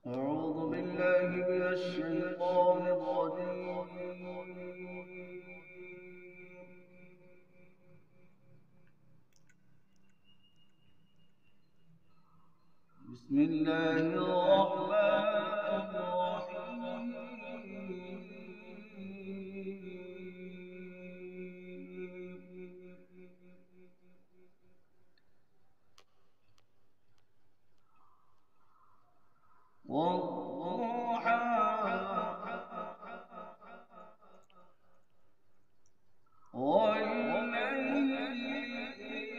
أعوذ بالله من الشيطان الرجيم. بسم الله الرحمن الرحيم. والضحى والليل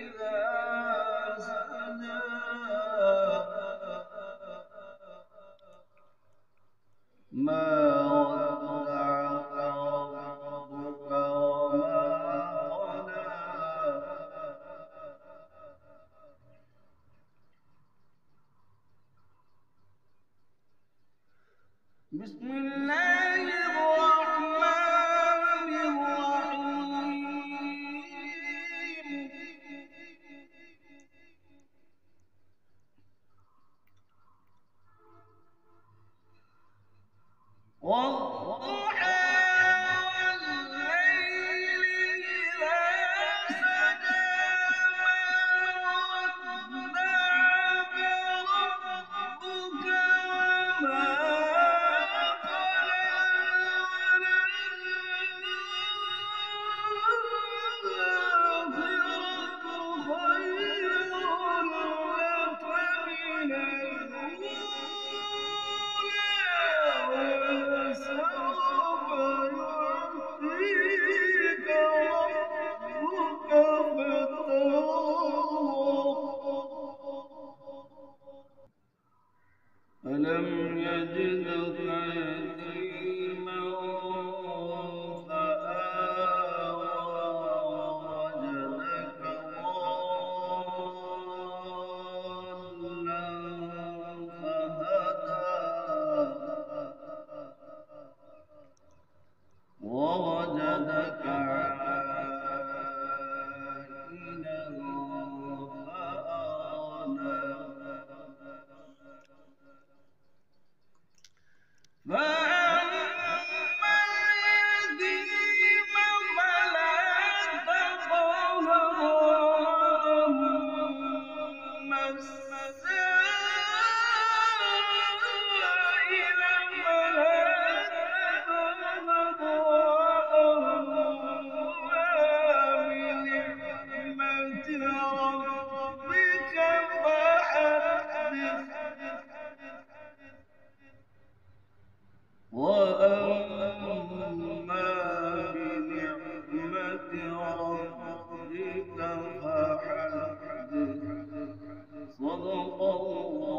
إذا سجى ما ودعك ربك وما قلى بسم الله الرحمن الرحيم. والضحى والليل إذا سجى ما ودعك ربك وما قلى وللآخرة خير لك من الأولى ولسوف يعطيك ربك فترضى. ألم يجدك يتيما فآوى ووجدك ضالا فهدى ووجدك عائلا فأغنى فأما اليتيم فلا تقهر وأما السائل فلا تنهر وأما بنعمة ربك فحدث وأما بنعمة ربك فحدث. صدق الله.